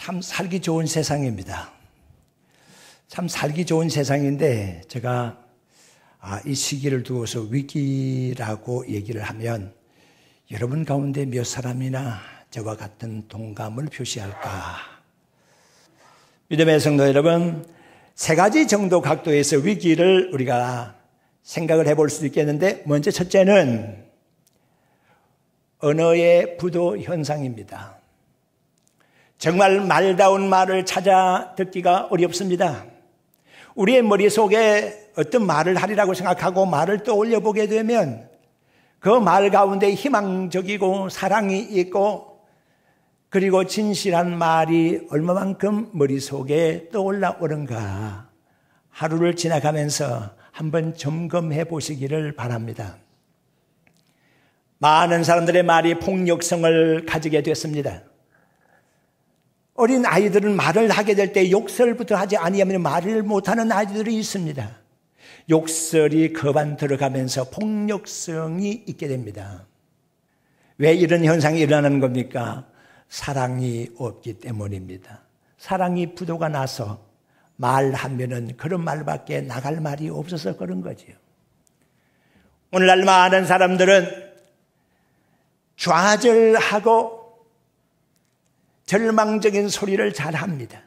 참 살기 좋은 세상입니다. 참 살기 좋은 세상인데 제가 이 시기를 두고서 위기라고 얘기를 하면 여러분 가운데 몇 사람이나 저와 같은 동감을 표시할까? 믿음의 성도 여러분, 세 가지 정도 각도에서 위기를 우리가 생각을 해볼 수도 있겠는데, 먼저 첫째는 언어의 부도 현상입니다. 정말 말다운 말을 찾아 듣기가 어렵습니다. 우리의 머릿속에 어떤 말을 하리라고 생각하고 말을 떠올려 보게 되면 그 말 가운데 희망적이고 사랑이 있고 그리고 진실한 말이 얼마만큼 머릿속에 떠올라 오는가 하루를 지나가면서 한번 점검해 보시기를 바랍니다. 많은 사람들의 말이 폭력성을 가지게 됐습니다. 어린 아이들은 말을 하게 될 때 욕설부터 하지 아니하면 말을 못하는 아이들이 있습니다. 욕설이 거반 들어가면서 폭력성이 있게 됩니다. 왜 이런 현상이 일어나는 겁니까? 사랑이 없기 때문입니다. 사랑이 부도가 나서 말하면은 그런 말밖에 나갈 말이 없어서 그런 거지요. 오늘날 많은 사람들은 좌절하고 절망적인 소리를 잘 합니다.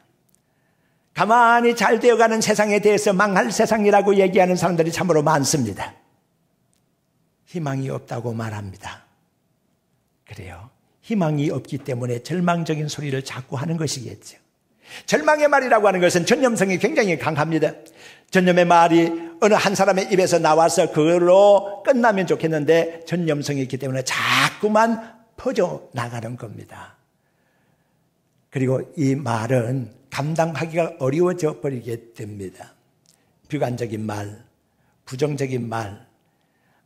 가만히 잘 되어가는 세상에 대해서 망할 세상이라고 얘기하는 사람들이 참으로 많습니다. 희망이 없다고 말합니다. 그래요. 희망이 없기 때문에 절망적인 소리를 자꾸 하는 것이겠죠. 절망의 말이라고 하는 것은 전념성이 굉장히 강합니다. 전념의 말이 어느 한 사람의 입에서 나와서 그걸로 끝나면 좋겠는데 전념성이 있기 때문에 자꾸만 퍼져나가는 겁니다. 그리고 이 말은 감당하기가 어려워져 버리게 됩니다. 비관적인 말, 부정적인 말,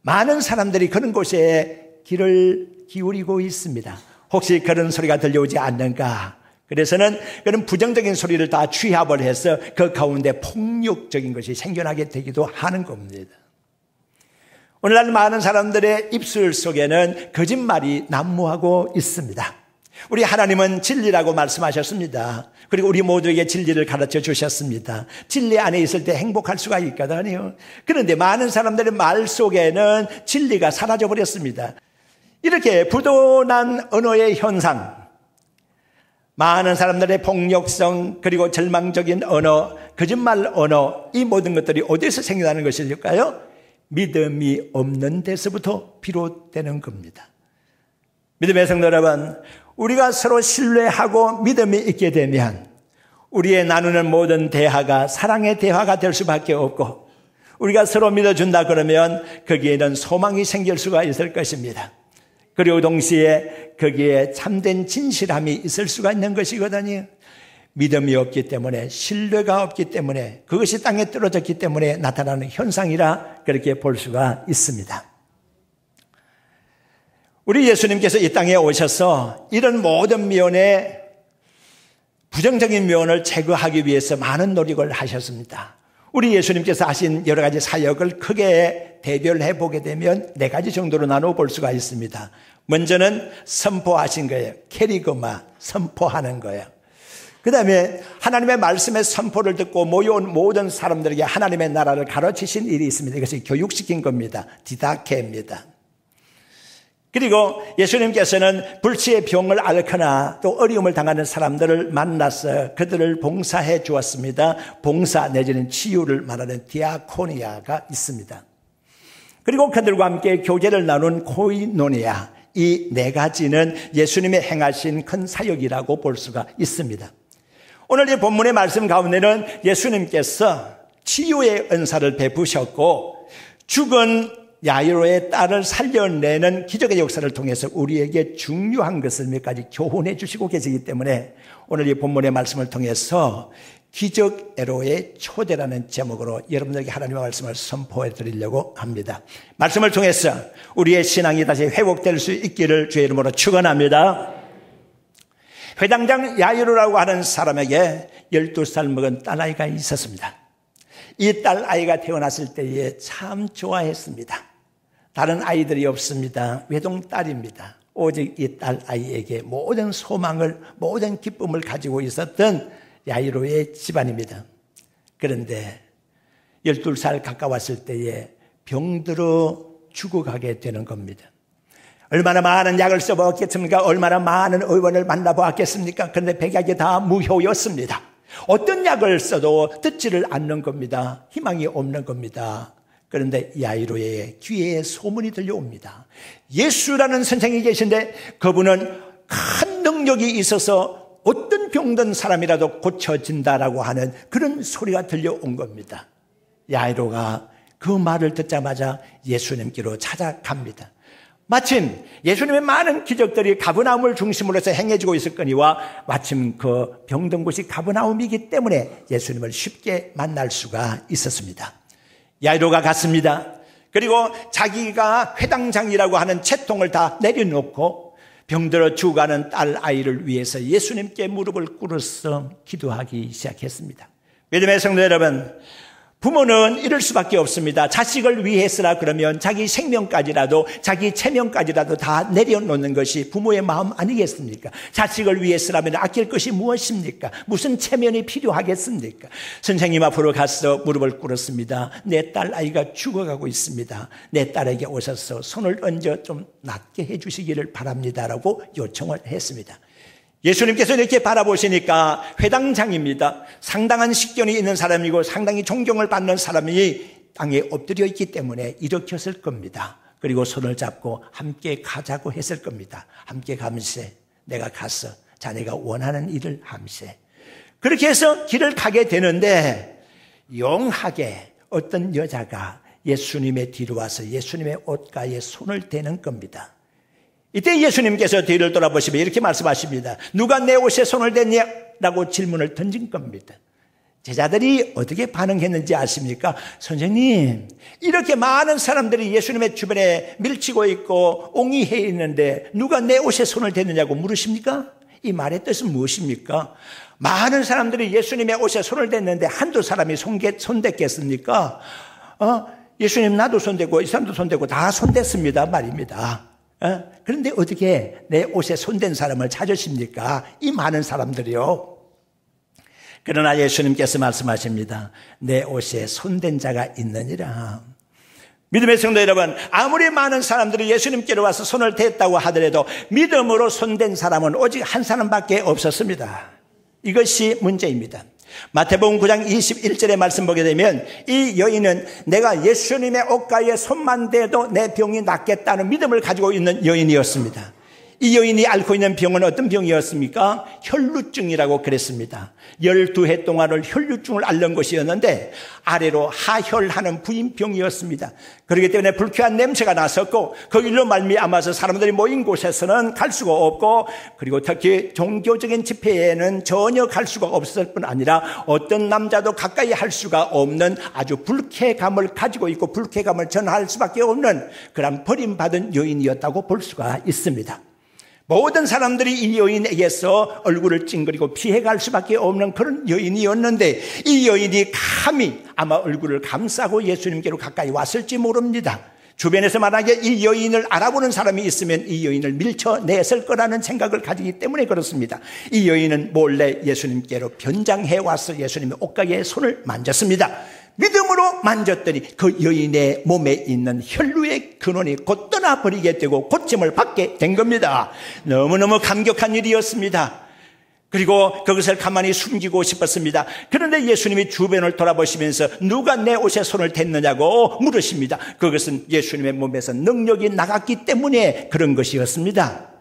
많은 사람들이 그런 곳에 귀를 기울이고 있습니다. 혹시 그런 소리가 들려오지 않는가? 그래서는 그런 부정적인 소리를 다 취합을 해서 그 가운데 폭력적인 것이 생겨나게 되기도 하는 겁니다. 오늘날 많은 사람들의 입술 속에는 거짓말이 난무하고 있습니다. 우리 하나님은 진리라고 말씀하셨습니다. 그리고 우리 모두에게 진리를 가르쳐 주셨습니다. 진리 안에 있을 때 행복할 수가 있거든요. 그런데 많은 사람들의 말 속에는 진리가 사라져 버렸습니다. 이렇게 부도난 언어의 현상, 많은 사람들의 폭력성, 그리고 절망적인 언어, 거짓말 언어, 이 모든 것들이 어디서 생겨나는 것일까요? 믿음이 없는 데서부터 비롯되는 겁니다. 믿음의 성도 여러분, 우리가 서로 신뢰하고 믿음이 있게 되면 우리의 나누는 모든 대화가 사랑의 대화가 될 수밖에 없고, 우리가 서로 믿어준다 그러면 거기에는 소망이 생길 수가 있을 것입니다. 그리고 동시에 거기에 참된 진실함이 있을 수가 있는 것이거든요. 믿음이 없기 때문에, 신뢰가 없기 때문에, 그것이 땅에 떨어졌기 때문에 나타나는 현상이라 그렇게 볼 수가 있습니다. 우리 예수님께서 이 땅에 오셔서 이런 모든 면의 부정적인 면을 제거하기 위해서 많은 노력을 하셨습니다. 우리 예수님께서 하신 여러 가지 사역을 크게 대별해 보게 되면 네 가지 정도로 나누어 볼 수가 있습니다. 먼저는 선포하신 거예요. 캐리그마, 선포하는 거예요. 그 다음에 하나님의 말씀의 선포를 듣고 모여온 모든 사람들에게 하나님의 나라를 가르치신 일이 있습니다. 이것이 교육시킨 겁니다. 디다케입니다. 그리고 예수님께서는 불치의 병을 앓거나 또 어려움을 당하는 사람들을 만나서 그들을 봉사해 주었습니다. 봉사 내지는 치유를 말하는 디아코니아가 있습니다. 그리고 그들과 함께 교제를 나눈 코이노니아, 이 네 가지는 예수님의 행하신 큰 사역이라고 볼 수가 있습니다. 오늘 이 본문의 말씀 가운데는 예수님께서 치유의 은사를 베푸셨고 죽은 야이로의 딸을 살려내는 기적의 역사를 통해서 우리에게 중요한 것을 몇 가지 교훈해 주시고 계시기 때문에 오늘 이 본문의 말씀을 통해서 기적에로의 초대라는 제목으로 여러분들에게 하나님의 말씀을 선포해 드리려고 합니다. 말씀을 통해서 우리의 신앙이 다시 회복될 수 있기를 주의 이름으로 축원합니다. 회당장 야이로라고 하는 사람에게 12살 먹은 딸아이가 있었습니다. 이 딸아이가 태어났을 때에 참 좋아했습니다. 다른 아이들이 없습니다. 외동딸입니다. 오직 이 딸 아이에게 모든 소망을, 모든 기쁨을 가지고 있었던 야이로의 집안입니다. 그런데 12살 가까웠을 때에 병들어 죽어가게 되는 겁니다. 얼마나 많은 약을 써보았겠습니까? 얼마나 많은 의원을 만나보았겠습니까? 그런데 백약이 다 무효였습니다. 어떤 약을 써도 듣지를 않는 겁니다. 희망이 없는 겁니다. 그런데 야이로의 귀에 소문이 들려옵니다. 예수라는 선생이 계신데 그분은 큰 능력이 있어서 어떤 병든 사람이라도 고쳐진다라고 하는 그런 소리가 들려온 겁니다. 야이로가 그 말을 듣자마자 예수님께로 찾아갑니다. 마침 예수님의 많은 기적들이 가버나움을 중심으로 해서 행해지고 있었거니와 마침 그 병든 곳이 가버나움이기 때문에 예수님을 쉽게 만날 수가 있었습니다. 야이로가 갔습니다. 그리고 자기가 회당장이라고 하는 채통을 다 내려놓고 병들어 죽어가는 딸 아이를 위해서 예수님께 무릎을 꿇어서 기도하기 시작했습니다. 믿음의 성도 여러분, 부모는 이럴 수밖에 없습니다. 자식을 위해서라 그러면 자기 생명까지라도, 자기 체면까지라도 다 내려놓는 것이 부모의 마음 아니겠습니까? 자식을 위해서라면 아낄 것이 무엇입니까? 무슨 체면이 필요하겠습니까? 선생님 앞으로 가서 무릎을 꿇었습니다. 내 딸 아이가 죽어가고 있습니다. 내 딸에게 오셔서 손을 얹어 좀 낫게 해주시기를 바랍니다라고 요청을 했습니다. 예수님께서 이렇게 바라보시니까 회당장입니다. 상당한 식견이 있는 사람이고 상당히 존경을 받는 사람이 땅에 엎드려 있기 때문에 일으켰을 겁니다. 그리고 손을 잡고 함께 가자고 했을 겁니다. 함께 가면서 내가 가서 자네가 원하는 일을 함세. 그렇게 해서 길을 가게 되는데 용하게 어떤 여자가 예수님의 뒤로 와서 예수님의 옷가에 손을 대는 겁니다. 이때 예수님께서 뒤를 돌아보시며 이렇게 말씀하십니다. 누가 내 옷에 손을 댔냐라고 질문을 던진 겁니다. 제자들이 어떻게 반응했는지 아십니까? 선생님, 이렇게 많은 사람들이 예수님의 주변에 밀치고 있고 옹이해 있는데 누가 내 옷에 손을 댔느냐고 물으십니까? 이 말의 뜻은 무엇입니까? 많은 사람들이 예수님의 옷에 손을 댔는데 한두 사람이 손댔겠습니까? 예수님 나도 손대고 이 사람도 손대고 다 손댔습니다 말입니다. 그런데 어떻게 내 옷에 손댄 사람을 찾으십니까? 이 많은 사람들이요. 그러나 예수님께서 말씀하십니다. 내 옷에 손댄 자가 있느니라. 믿음의 성도 여러분, 아무리 많은 사람들이 예수님께로 와서 손을 댔다고 하더라도 믿음으로 손댄 사람은 오직 한 사람밖에 없었습니다. 이것이 문제입니다. 마태복음 9장 21절의 말씀 보게 되면 이 여인은 내가 예수님의 옷가에 손만 대도 내 병이 낫겠다는 믿음을 가지고 있는 여인이었습니다. 이 여인이 앓고 있는 병은 어떤 병이었습니까? 혈루증이라고 그랬습니다. 12해 동안을 혈루증을 앓는 것이었는데 아래로 하혈하는 부인병이었습니다. 그렇기 때문에 불쾌한 냄새가 났었고 그 일로 말미암아서 사람들이 모인 곳에서는 갈 수가 없고 그리고 특히 종교적인 집회에는 전혀 갈 수가 없었을 뿐 아니라 어떤 남자도 가까이 할 수가 없는 아주 불쾌감을 가지고 있고 불쾌감을 전할 수밖에 없는 그런 버림받은 여인이었다고 볼 수가 있습니다. 모든 사람들이 이 여인에게서 얼굴을 찡그리고 피해갈 수밖에 없는 그런 여인이었는데 이 여인이 감히 아마 얼굴을 감싸고 예수님께로 가까이 왔을지 모릅니다. 주변에서 만약에 이 여인을 알아보는 사람이 있으면 이 여인을 밀쳐냈을 거라는 생각을 가지기 때문에 그렇습니다. 이 여인은 몰래 예수님께로 변장해 와서 예수님의 옷가게에 손을 만졌습니다. 믿음으로 만졌더니 그 여인의 몸에 있는 혈루의 근원이 곧 떠나버리게 되고 고침을 받게 된 겁니다. 너무너무 감격한 일이었습니다. 그리고 그것을 가만히 숨기고 싶었습니다. 그런데 예수님이 주변을 돌아보시면서 누가 내 옷에 손을 댔느냐고 물으십니다. 그것은 예수님의 몸에서 능력이 나갔기 때문에 그런 것이었습니다.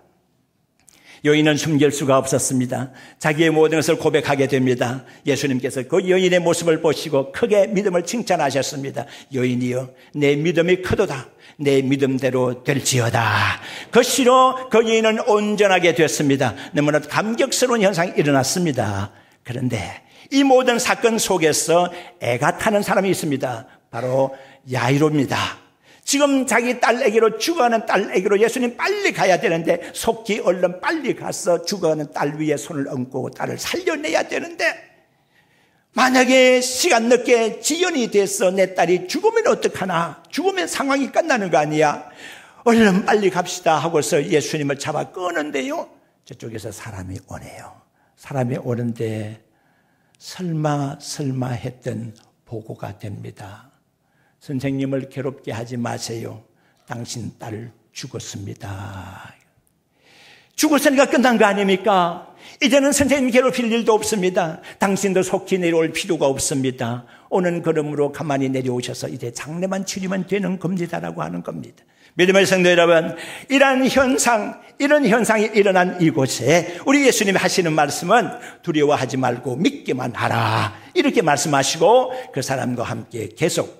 여인은 숨길 수가 없었습니다. 자기의 모든 것을 고백하게 됩니다. 예수님께서 그 여인의 모습을 보시고 크게 믿음을 칭찬하셨습니다. 여인이여, 내 믿음이 크도다. 내 믿음대로 될지어다. 그 시로 그 여인은 온전하게 됐습니다. 너무나 감격스러운 현상이 일어났습니다. 그런데 이 모든 사건 속에서 애가 타는 사람이 있습니다. 바로 야이로입니다. 지금 자기 딸에게로 죽어가는 딸에게로 예수님 빨리 가야 되는데 속히 얼른 빨리 가서 죽어가는 딸 위에 손을 얹고 딸을 살려내야 되는데 만약에 시간 늦게 지연이 돼서 내 딸이 죽으면 어떡하나? 죽으면 상황이 끝나는 거 아니야? 얼른 빨리 갑시다 하고서 예수님을 잡아 끄는데요, 저쪽에서 사람이 오네요. 사람이 오는데 설마 했던 보고가 됩니다. 선생님을 괴롭게 하지 마세요. 당신 딸 죽었습니다. 죽었으니까 끝난 거 아닙니까? 이제는 선생님 괴롭힐 일도 없습니다. 당신도 속히 내려올 필요가 없습니다. 오는 걸음으로 가만히 내려오셔서 이제 장례만 치르면 되는 겁니다라고 하는 겁니다. 믿음의 성도 여러분, 이런 현상이 일어난 이곳에 우리 예수님이 하시는 말씀은 두려워하지 말고 믿기만 하라, 이렇게 말씀하시고 그 사람과 함께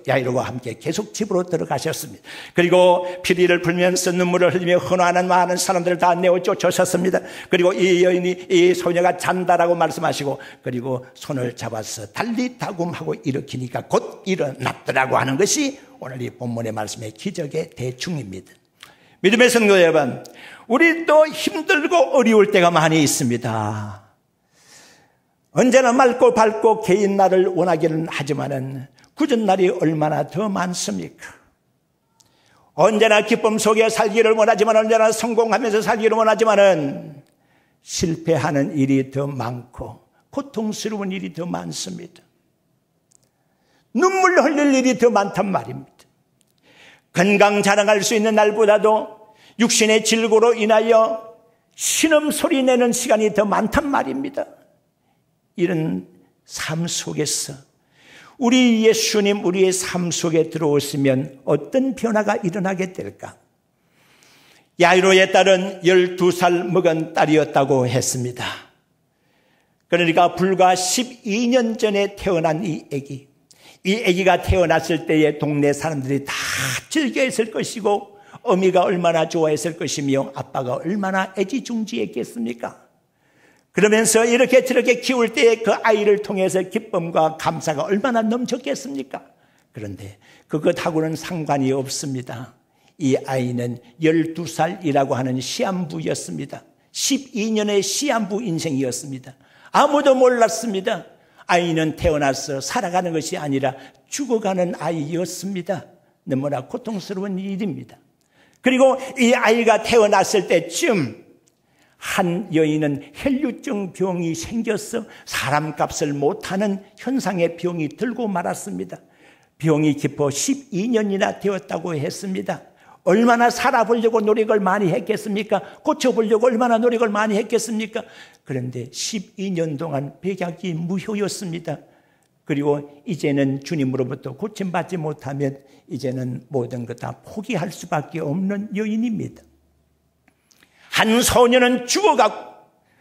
야이로와 함께 계속 집으로 들어가셨습니다. 그리고 피리를 불면서 눈물을 흘리며 헌화하는 많은 사람들을 다 내어 쫓으셨습니다. 그리고 이 소녀가 잔다라고 말씀하시고, 그리고 손을 잡아서 달리다굼하고 일으키니까 곧 일어났더라고 하는 것이 오늘 이 본문의 말씀의 기적의 대충입니다. 믿음의 성도 여러분, 우리도 힘들고 어려울 때가 많이 있습니다. 언제나 맑고 밝고 개인 날을 원하기는 하지만은 굳은 날이 얼마나 더 많습니까? 언제나 기쁨 속에 살기를 원하지만, 언제나 성공하면서 살기를 원하지만은 실패하는 일이 더 많고 고통스러운 일이 더 많습니다. 눈물 흘릴 일이 더 많단 말입니다. 건강 자랑할 수 있는 날보다도 육신의 질고로 인하여 신음소리 내는 시간이 더 많단 말입니다. 이런 삶 속에서 우리 예수님 우리의 삶 속에 들어오시면 어떤 변화가 일어나게 될까? 야이로의 딸은 12살 먹은 딸이었다고 했습니다. 그러니까 불과 12년 전에 태어난 이 아기가 태어났을 때에 동네 사람들이 다 즐겨했을 것이고, 어미가 얼마나 좋아했을 것이며 아빠가 얼마나 애지중지했겠습니까? 그러면서 이렇게 저렇게 키울 때에 그 아이를 통해서 기쁨과 감사가 얼마나 넘쳤겠습니까? 그런데 그것하고는 상관이 없습니다. 이 아이는 12살이라고 하는 시한부였습니다. 12년의 시한부 인생이었습니다. 아무도 몰랐습니다. 아이는 태어나서 살아가는 것이 아니라 죽어가는 아이였습니다. 너무나 고통스러운 일입니다. 그리고 이 아이가 태어났을 때쯤 한 여인은 혈류증 병이 생겨서 사람값을 못하는 현상의 병이 들고 말았습니다. 병이 깊어 12년이나 되었다고 했습니다. 얼마나 살아보려고 노력을 많이 했겠습니까? 고쳐보려고 얼마나 노력을 많이 했겠습니까? 그런데 12년 동안 백약이 무효였습니다. 그리고 이제는 주님으로부터 고침받지 못하면 이제는 모든 것 다 포기할 수밖에 없는 여인입니다. 한 소녀는 죽어가고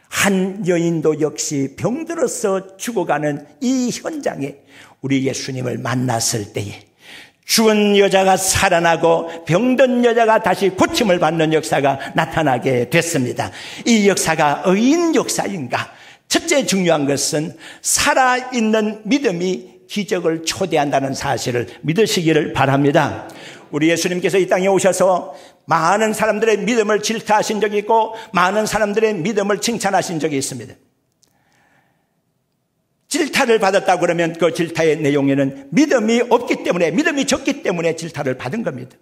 한 여인도 역시 병들어서 죽어가는 이 현장에 우리 예수님을 만났을 때에 죽은 여자가 살아나고 병든 여자가 다시 고침을 받는 역사가 나타나게 됐습니다. 이 역사가 의인 역사인가? 첫째 중요한 것은 살아있는 믿음이 기적을 초대한다는 사실을 믿으시기를 바랍니다. 우리 예수님께서 이 땅에 오셔서 많은 사람들의 믿음을 질타하신 적이 있고 많은 사람들의 믿음을 칭찬하신 적이 있습니다. 질타를 받았다고 그러면 그 질타의 내용에는 믿음이 없기 때문에, 믿음이 적기 때문에 질타를 받은 겁니다.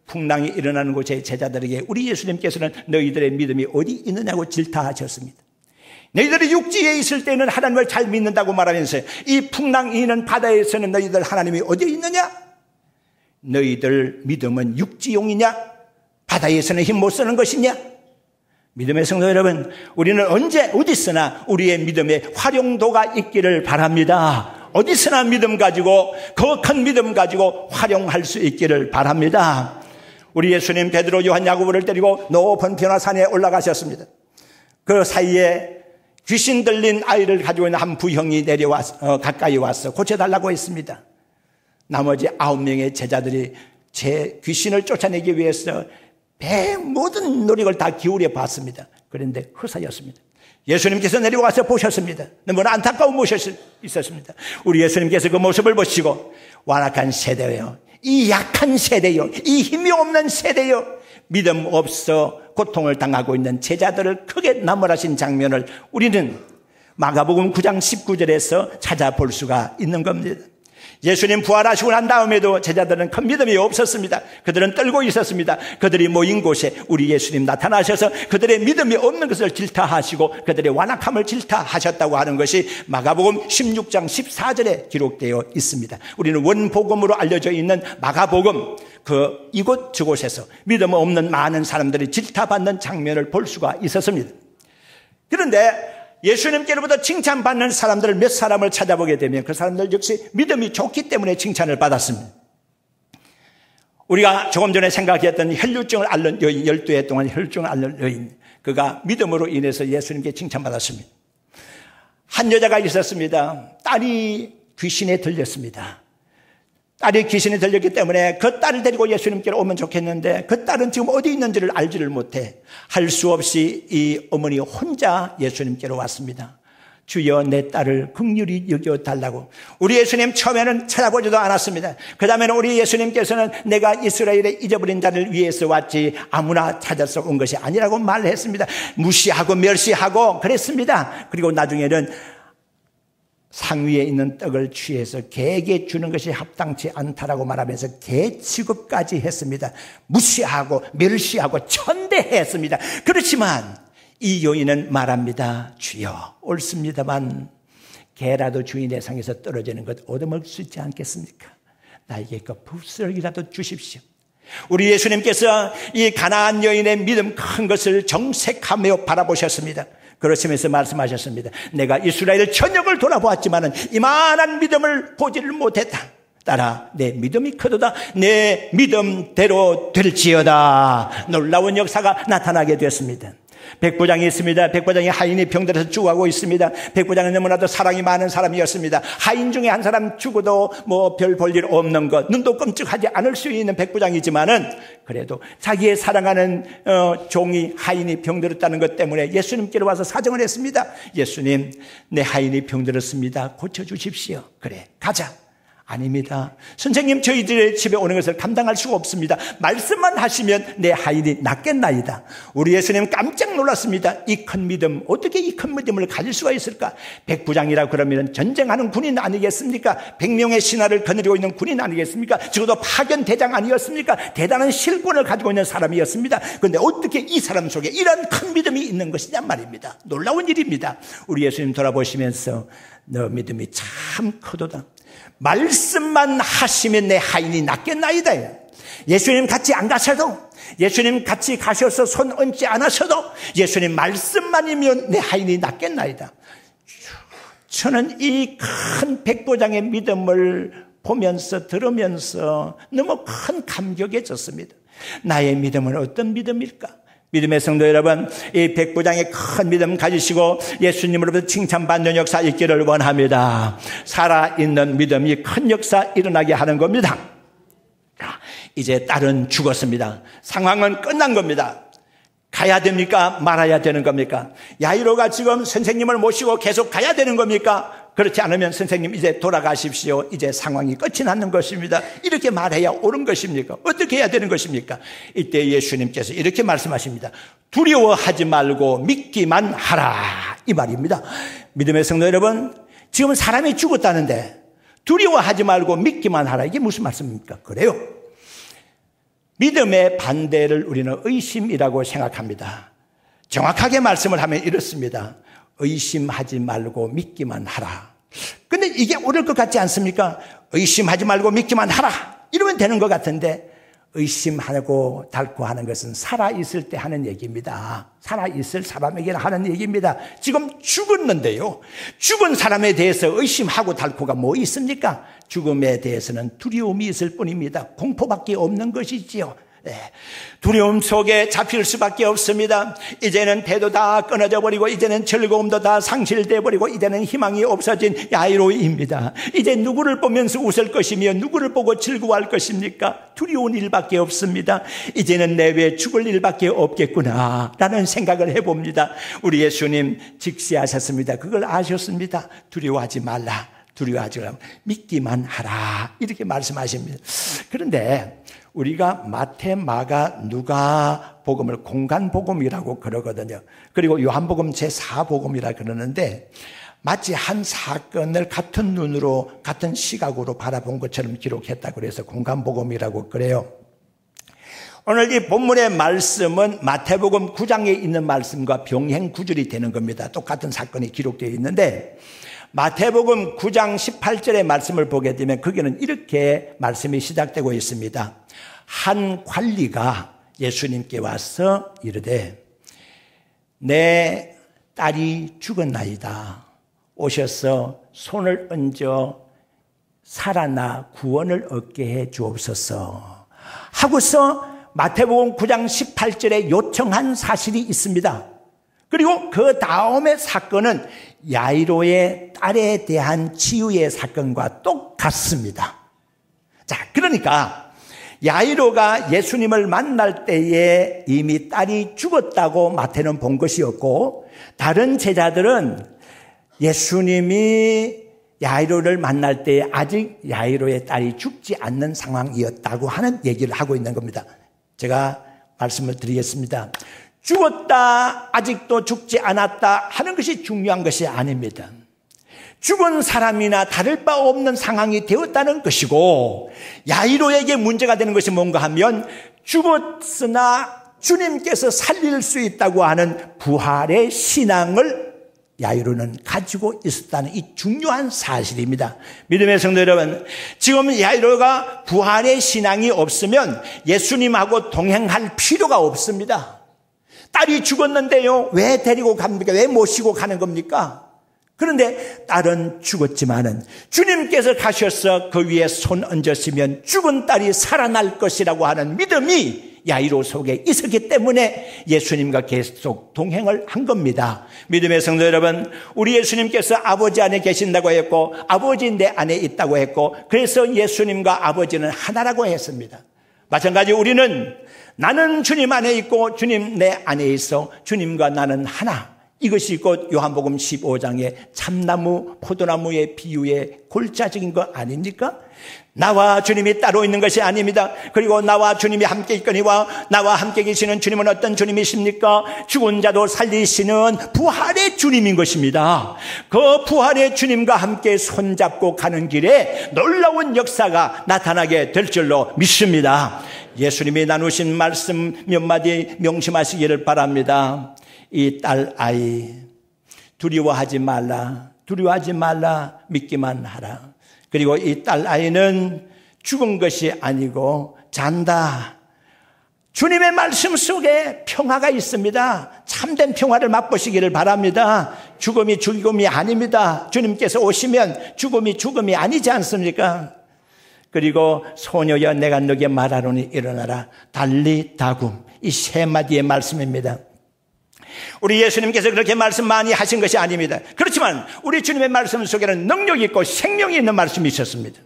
풍랑이 일어나는 곳에 제자들에게 우리 예수님께서는 너희들의 믿음이 어디 있느냐고 질타하셨습니다. 너희들이 육지에 있을 때는 하나님을 잘 믿는다고 말하면서 이 풍랑이 있는 바다에서는 너희들 하나님이 어디 있느냐? 너희들 믿음은 육지용이냐? 바다에서는 힘 못 쓰는 것이냐? 믿음의 성도 여러분, 우리는 언제 어디서나 우리의 믿음의 활용도가 있기를 바랍니다. 어디서나 믿음 가지고, 거룩한 믿음 가지고 활용할 수 있기를 바랍니다. 우리 예수님 베드로, 요한, 야고보를 데리고 높은 변화산에 올라가셨습니다. 그 사이에 귀신 들린 아이를 가지고 있는 한 부형이 가까이 와서 고쳐달라고 했습니다. 나머지 9명의 제자들이 제 귀신을 쫓아내기 위해서 모든 노력을 다 기울여 봤습니다. 그런데 헛사였습니다. 예수님께서 내려와서 보셨습니다. 너무나 안타까운 모습이 있었습니다. 우리 예수님께서 그 모습을 보시고 완악한 세대요, 이 약한 세대요, 이 힘이 없는 세대요, 믿음 없어 고통을 당하고 있는 제자들을 크게 나무라신 장면을 우리는 마가복음 9장 19절에서 찾아볼 수가 있는 겁니다. 예수님 부활하시고 난 다음에도 제자들은 큰 믿음이 없었습니다. 그들은 떨고 있었습니다. 그들이 모인 곳에 우리 예수님 나타나셔서 그들의 믿음이 없는 것을 질타하시고 그들의 완악함을 질타하셨다고 하는 것이 마가복음 16장 14절에 기록되어 있습니다. 우리는 원복음으로 알려져 있는 마가복음 이곳 저곳에서 믿음 없는 많은 사람들이 질타받는 장면을 볼 수가 있었습니다. 그런데 예수님께로부터 칭찬받는 사람들을 몇 사람을 찾아보게 되면 그 사람들 역시 믿음이 좋기 때문에 칭찬을 받았습니다. 우리가 조금 전에 생각했던 혈루증을 앓는 여인, 12해 동안 혈루증을 앓는 여인, 그가 믿음으로 인해서 예수님께 칭찬받았습니다. 한 여자가 있었습니다. 딸이 귀신에 들렸습니다. 딸이 귀신에 들렸기 때문에 그 딸을 데리고 예수님께로 오면 좋겠는데 그 딸은 지금 어디 있는지를 알지를 못해 할 수 없이 이 어머니 혼자 예수님께로 왔습니다. 주여 내 딸을 긍휼히 여겨달라고. 우리 예수님 처음에는 찾아보지도 않았습니다. 그 다음에는 우리 예수님께서는 내가 이스라엘의 잊어버린 자를 위해서 왔지 아무나 찾아서 온 것이 아니라고 말했습니다. 무시하고 멸시하고 그랬습니다. 그리고 나중에는 상위에 있는 떡을 취해서 개에게 주는 것이 합당치 않다라고 말하면서 개 취급까지 했습니다. 무시하고 멸시하고 천대했습니다. 그렇지만 이 여인은 말합니다. 주여 옳습니다만 개라도 주인의 상에서 떨어지는 것 얻어먹을 수 있지 않겠습니까? 나에게 그 부스러기라도 주십시오. 우리 예수님께서 이 가나안 여인의 믿음 큰 것을 정색하며 바라보셨습니다. 그러시면서 말씀하셨습니다. 내가 이스라엘 전역을 돌아보았지만 이만한 믿음을 보지를 못했다. 딸아 내 믿음이 크도다. 내 믿음대로 될지어다. 놀라운 역사가 나타나게 되었습니다. 백부장이 있습니다. 백부장이 하인이 병들어서 죽어가고 있습니다. 백부장은 너무나도 사랑이 많은 사람이었습니다. 하인 중에 한 사람 죽어도 뭐 별 볼 일 없는 것, 눈도 끔찍하지 않을 수 있는 백부장이지만은 그래도 자기의 사랑하는 종이 하인이 병들었다는 것 때문에 예수님께로 와서 사정을 했습니다. 예수님 내 하인이 병들었습니다. 고쳐주십시오. 그래 가자. 아닙니다. 선생님 저희들의 집에 오는 것을 감당할 수가 없습니다. 말씀만 하시면 내 하인이 낫겠나이다. 우리 예수님 깜짝 놀랐습니다. 이 큰 믿음, 어떻게 이 큰 믿음을 가질 수가 있을까? 백부장이라 그러면 전쟁하는 군인 아니겠습니까? 100명의 신하를 거느리고 있는 군인 아니겠습니까? 적어도 파견대장 아니었습니까? 대단한 실권을 가지고 있는 사람이었습니다. 그런데 어떻게 이 사람 속에 이런 큰 믿음이 있는 것이냐 말입니다. 놀라운 일입니다. 우리 예수님 돌아보시면서 너 믿음이 참 크도다. 말씀만 하시면 내 하인이 낫겠나이다. 예수님 같이 안 가셔도, 예수님 같이 가셔서 손 얹지 않으셔도 예수님 말씀만이면 내 하인이 낫겠나이다. 저는 이 큰 백부장의 믿음을 보면서 들으면서 너무 큰 감격해졌습니다. 나의 믿음은 어떤 믿음일까? 믿음의 성도 여러분, 이 백부장의 큰 믿음 가지시고 예수님으로부터 칭찬받는 역사 있기를 원합니다. 살아있는 믿음이 큰 역사 일어나게 하는 겁니다. 이제 딸은 죽었습니다. 상황은 끝난 겁니다. 가야 됩니까? 말아야 되는 겁니까? 야이로가 지금 선생님을 모시고 계속 가야 되는 겁니까? 그렇지 않으면 선생님 이제 돌아가십시오. 이제 상황이 끝이 나는 것입니다. 이렇게 말해야 옳은 것입니까? 어떻게 해야 되는 것입니까? 이때 예수님께서 이렇게 말씀하십니다. 두려워하지 말고 믿기만 하라. 이 말입니다. 믿음의 성도 여러분, 지금 사람이 죽었다는데 두려워하지 말고 믿기만 하라. 이게 무슨 말씀입니까? 그래요. 믿음의 반대를 우리는 의심이라고 생각합니다. 정확하게 말씀을 하면 이렇습니다. 의심하지 말고 믿기만 하라. 근데 이게 옳을 것 같지 않습니까? 의심하지 말고 믿기만 하라. 이러면 되는 것 같은데 의심하고 닳고 하는 것은 살아있을 때 하는 얘기입니다. 살아있을 사람에게는 하는 얘기입니다. 지금 죽었는데요. 죽은 사람에 대해서 의심하고 닳고가 뭐 있습니까? 죽음에 대해서는 두려움이 있을 뿐입니다. 공포밖에 없는 것이지요. 네. 두려움 속에 잡힐 수밖에 없습니다. 이제는 배도 다 끊어져 버리고 이제는 즐거움도 다 상실돼 버리고 이제는 희망이 없어진 야이로입니다. 이제 누구를 보면서 웃을 것이며 누구를 보고 즐거워할 것입니까? 두려운 일밖에 없습니다. 이제는 내외 죽을 일밖에 없겠구나 라는 생각을 해봅니다. 우리 예수님 직시하셨습니다. 그걸 아셨습니다. 두려워하지 말라. 두려워하지 말라. 믿기만 하라. 이렇게 말씀하십니다. 그런데 우리가 마태, 마가, 누가 복음을 공간복음이라고 그러거든요. 그리고 요한복음 제4복음이라 그러는데 마치 한 사건을 같은 눈으로 같은 시각으로 바라본 것처럼 기록했다고 해서 공감복음이라고 그래요. 오늘 이 본문의 말씀은 마태복음 9장에 있는 말씀과 병행 구절이 되는 겁니다. 똑같은 사건이 기록되어 있는데 마태복음 9장 18절의 말씀을 보게 되면 거기는 이렇게 말씀이 시작되고 있습니다. 한 관리가 예수님께 와서 이르되 내 딸이 죽었나이다. 오셔서 손을 얹어 살아나 구원을 얻게 해 주옵소서 하고서 마태복음 9장 18절에 요청한 사실이 있습니다. 그리고 그 다음의 사건은 야이로의 딸에 대한 치유의 사건과 똑같습니다. 자, 그러니까 야이로가 예수님을 만날 때에 이미 딸이 죽었다고 마태는 본 것이었고 다른 제자들은 예수님이 야이로를 만날 때 아직 야이로의 딸이 죽지 않는 상황이었다고 하는 얘기를 하고 있는 겁니다. 제가 말씀을 드리겠습니다. 죽었다, 아직도 죽지 않았다 하는 것이 중요한 것이 아닙니다. 죽은 사람이나 다를 바 없는 상황이 되었다는 것이고 야이로에게 문제가 되는 것이 뭔가 하면 죽었으나 주님께서 살릴 수 있다고 하는 부활의 신앙을 야이로는 가지고 있었다는 이 중요한 사실입니다. 믿음의 성도 여러분, 지금 야이로가 부활의 신앙이 없으면 예수님하고 동행할 필요가 없습니다. 딸이 죽었는데요, 왜 데리고 갑니까? 왜 모시고 가는 겁니까? 그런데 딸은 죽었지만은 주님께서 가셔서 그 위에 손 얹으시면 죽은 딸이 살아날 것이라고 하는 믿음이 야이로 속에 있었기 때문에 예수님과 계속 동행을 한 겁니다. 믿음의 성도 여러분, 우리 예수님께서 아버지 안에 계신다고 했고 아버지 내 안에 있다고 했고 그래서 예수님과 아버지는 하나라고 했습니다. 마찬가지 우리는 나는 주님 안에 있고 주님 내 안에 있어 주님과 나는 하나. 이것이 곧 요한복음 15장의 참나무, 포도나무의 비유의 골자적인 거 아닙니까? 나와 주님이 따로 있는 것이 아닙니다. 그리고 나와 주님이 함께 있거니와 나와 함께 계시는 주님은 어떤 주님이십니까? 죽은 자도 살리시는 부활의 주님인 것입니다. 그 부활의 주님과 함께 손잡고 가는 길에 놀라운 역사가 나타나게 될 줄로 믿습니다. 예수님이 나누신 말씀 몇 마디 명심하시기를 바랍니다. 이 딸 아이 두려워하지 말라, 두려워하지 말라, 믿기만 하라. 그리고 이 딸 아이는 죽은 것이 아니고 잔다. 주님의 말씀 속에 평화가 있습니다. 참된 평화를 맛보시기를 바랍니다. 죽음이 죽음이 아닙니다. 주님께서 오시면 죽음이 죽음이 아니지 않습니까? 그리고 소녀여 내가 너에게 말하노니 일어나라. 달리다굼. 이 세 마디의 말씀입니다. 우리 예수님께서 그렇게 말씀 많이 하신 것이 아닙니다. 그렇지만 우리 주님의 말씀 속에는 능력이 있고 생명이 있는 말씀이 있었습니다.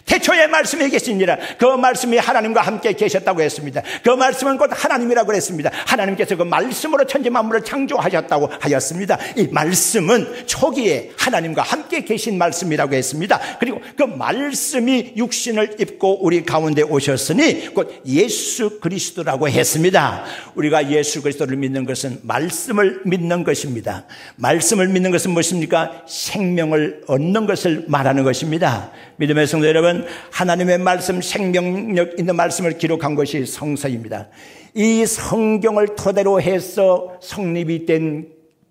태초에 말씀이 계시니라. 그 말씀이 하나님과 함께 계셨다고 했습니다. 그 말씀은 곧 하나님이라고 했습니다. 하나님께서 그 말씀으로 천지 만물을 창조하셨다고 하였습니다. 이 말씀은 초기에 하나님과 함께 계신 말씀이라고 했습니다. 그리고 그 말씀이 육신을 입고 우리 가운데 오셨으니 곧 예수 그리스도라고 했습니다. 우리가 예수 그리스도를 믿는 것은 말씀을 믿는 것입니다. 말씀을 믿는 것은 무엇입니까? 생명을 얻는 것을 말하는 것입니다. 믿음의 성도 여러분, 하나님의 말씀, 생명력 있는 말씀을 기록한 것이 성서입니다. 이 성경을 토대로 해서 성립이 된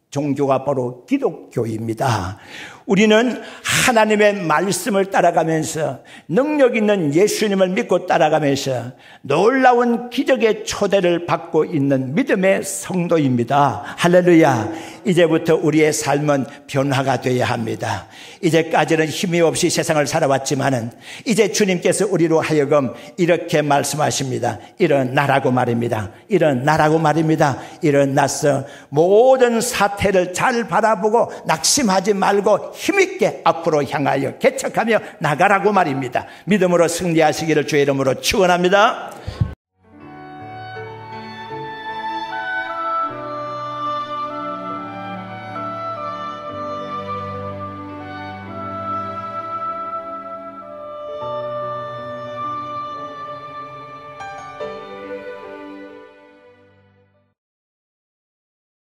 종교가 바로 기독교입니다. 우리는 하나님의 말씀을 따라가면서 능력 있는 예수님을 믿고 따라가면서 놀라운 기적의 초대를 받고 있는 믿음의 성도입니다. 할렐루야. 이제부터 우리의 삶은 변화가 되어야 합니다. 이제까지는 힘이 없이 세상을 살아왔지만은 이제 주님께서 우리로 하여금 이렇게 말씀하십니다. 일어나라고 말입니다. 일어나라고 말입니다. 일어나서 모든 사태를 잘 바라보고 낙심하지 말고 힘있게 앞으로 향하여 개척하며 나가라고 말입니다. 믿음으로 승리하시기를 주의 이름으로 축원합니다.